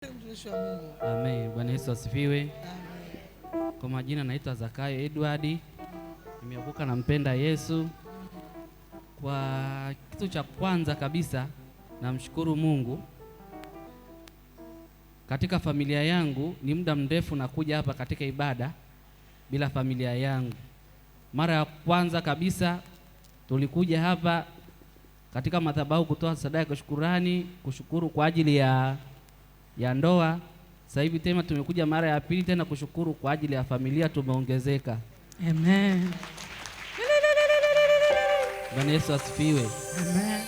Amen. Bwana Yesu asifiwe. Amen. Kwa majina naitwa Zakayo Edward. Nimeokoka na mpenda Yesu. Kwa kitu cha kwanza kabisa namshukuru Mungu. Katika familia yangu ni muda mrefu nakuja hapa katika ibada bila familia yangu. Mara ya kwanza kabisa tulikuja hapa katika madhabahu kutoa sadaka ya shukrani, kushukuru kwa ajili ya ndoa. Sasa hivi tena tumekuja mara ya pili tena kushukuru kwa ajili ya familia, tumeongezeka. Amen. Bwana Yesu asifiwe. Amen.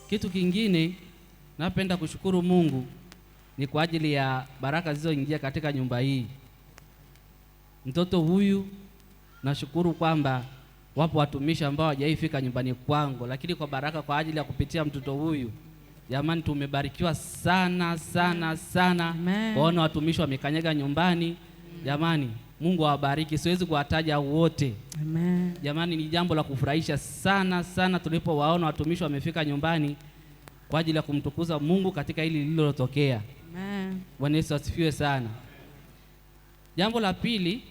Kitu kingine napenda kushukuru Mungu ni kwa ajili ya baraka zilizoingia katika nyumba hii. Mtoto huyu nashukuru kwamba wapo watumishi ambao hawajaifika nyumbani kwangu, lakini kwa baraka kwa ajili ya kupitia mtoto huyu, jamani, tumebarikiwa sana sana sana. Kuona watumishi wamekanyaga nyumbani. Jamani, Mungu awabariki. Siwezi kuwataja wote. Amen. Jamani, ni jambo la kufurahisha sana sana tulipowaona watumishi wamefika nyumbani kwa ajili ya kumtukuza Mungu katika hili lililotokea. Amen. Bwana Yesu asifiwe sana. Jambo la pili,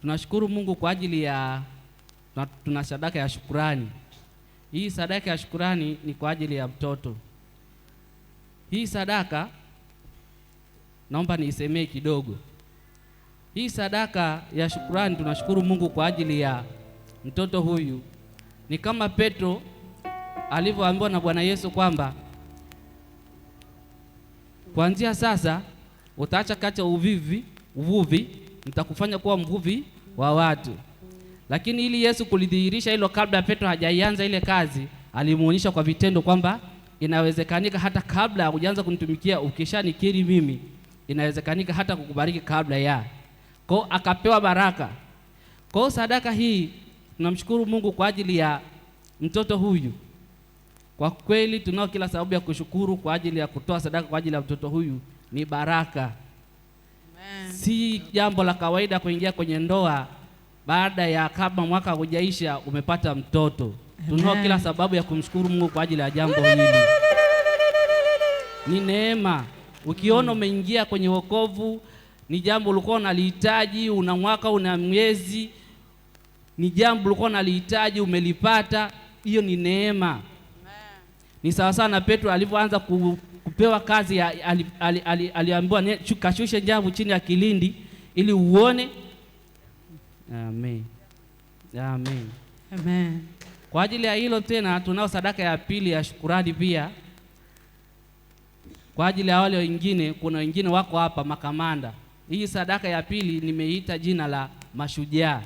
tunashukuru Mungu kwa ajili ya tuna sadaka ya shukrani. Hii sadaka ya shukrani ni kwa ajili ya mtoto. Hii sadaka naomba niisemee kidogo. Hii sadaka ya shukrani tunashukuru Mungu kwa ajili ya mtoto huyu. Ni kama Petro alivyoambiwa na Bwana Yesu kwamba kuanzia sasa utaacha kacha uvuvi, nitakufanya kuwa mvuvi wa watu. Lakini ili Yesu kulidhihirisha hilo, kabla Petro hajaianza ile kazi, alimuonyesha kwa vitendo kwamba inawezekanika hata kabla ya kuanza kunitumikia, ukishanikiri mimi, inawezekanika hata kukubariki kabla ya. Kwa akapewa baraka. Kwa sadaka hii tunamshukuru Mungu kwa ajili ya mtoto huyu. Kwa kweli tunao kila sababu ya kushukuru kwa ajili ya kutoa sadaka kwa ajili ya mtoto huyu, ni baraka. Amen. Si jambo la kawaida kuingia kwenye ndoa baada ya kama mwaka hujaisha umepata mtoto. Tunao kila sababu ya kumshukuru Mungu kwa ajili ya jambo hili. Ni neema. Ukiona umeingia kwenye wokovu, ni jambo ulikuwa unalihitaji, una mwaka una miezi, ni jambo ulikuwa unalihitaji, umelipata, hiyo ni neema. Amen. Ni sawa sana na Petro alipoanza kupewa kazi, aliambiwa kashushe nyavu chini ya kilindi ili uone. Amen. Amen. Amen. Kwa ajili ya hilo tena tunao sadaka ya pili ya shukrani pia. Kwa ajili ya wale wengine, kuna wengine wako hapa makamanda. Hii sadaka ya pili nimeita jina la mashujaa.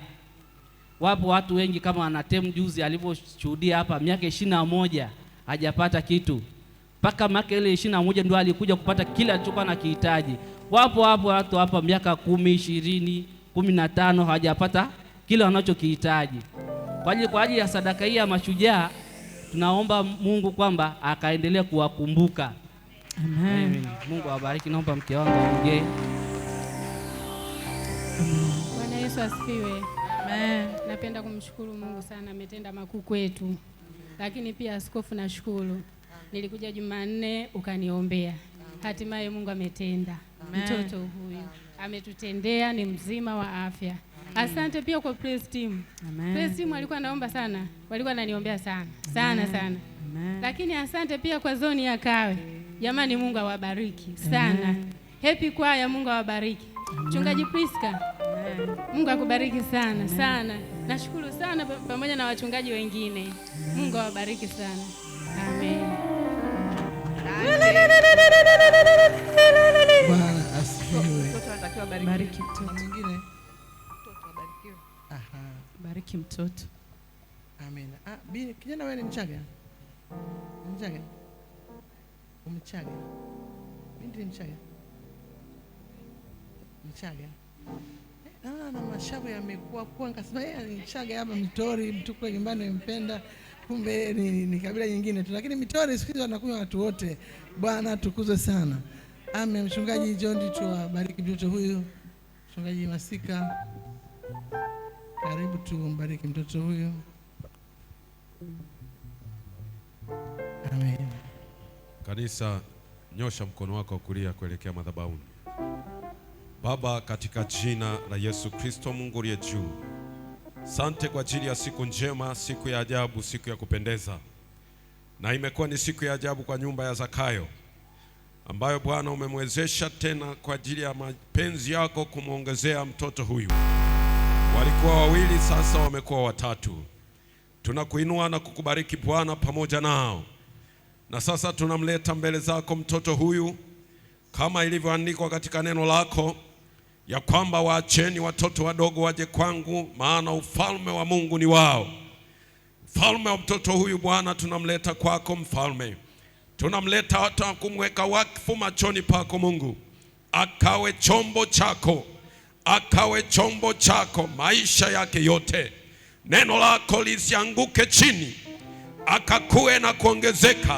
Wapo watu wengi kama Wanatemu juzi alivyoshuhudia hapa, miaka 21 hajapata kitu. Paka miaka ile 21 ndio alikuja kupata kila alichokuwa anakihitaji. Wapo watu hapa miaka 10, 20, 15 hawajapata kile wanachokihitaji. Kwa ajili ya sadaka hii ya mashujaa tunaomba Mungu kwamba akaendelee kuwakumbuka. Amen. Amen. Mungu awabariki. Naomba mke wangu aongee. Bwana Yesu asifiwe. Amen. Napenda kumshukuru Mungu sana, ametenda makuu kwetu. Lakini pia askofu, nashukuru. Nilikuja Jumanne ukaniombea. Hatimaye Mungu ametenda. Amen. Mtoto huyu ametutendea, ni mzima wa afya. Asante pia kwa praise team. Amen. Praise team walikuwa naomba sana, walikuwa wananiombea sana sana sana. Amen. Lakini asante pia kwa zoni ya Kawe. Jamani, Mungu awabariki sana. Amen. Happy kwaya, Mungu awabariki. Mchungaji Priska, Mungu akubariki sana sana. Nashukuru sana pamoja na wachungaji wengine. Mungu awabariki sana. Amen. Bwana asifiwe. Mtoto anatakiwa bariki mtoto. Mwingine Mtoto abarikiwe. aha, Bariki mtoto. amen. Kijana wewe ni Mchaga? Ni Mchaga? Umchaga? Binti ni Mchaga? Mchaga? Na mashavu yamekuwa nikasema yeye ni Mchaga hapa Mitori, mtu kwa nyumbani mpenda, kumbe ni kabila nyingine tu, lakini Mitori siku hizi wanakunywa watu wote. Bwana tukuzwe sana. Amen. Mchungaji John tuwabariki mtoto huyu. Mchungaji Masika, karibu tumbariki mtoto huyu. Amen. Kanisa, Nyosha mkono wako wa kulia kuelekea madhabahuni. Baba, katika jina la Yesu Kristo, Mungu uliye juu, asante kwa ajili ya siku njema, siku ya ajabu, siku ya kupendeza. Na imekuwa ni siku ya ajabu kwa nyumba ya Zakayo, ambayo Bwana umemwezesha tena kwa ajili ya mapenzi yako kumwongezea mtoto huyu. Walikuwa wawili, sasa wamekuwa watatu. Tunakuinua na kukubariki Bwana pamoja nao. Na sasa tunamleta mbele zako mtoto huyu, kama ilivyoandikwa katika neno lako ya kwamba waacheni watoto wadogo waje kwangu, maana ufalme wa Mungu ni wao. Mfalme wa mtoto huyu Bwana, tunamleta kwako mfalme. Tunamleta hata kumweka wakfu machoni pako Mungu. Akawe chombo chako, akawe chombo chako maisha yake yote. Neno lako lisianguke chini, akakue na kuongezeka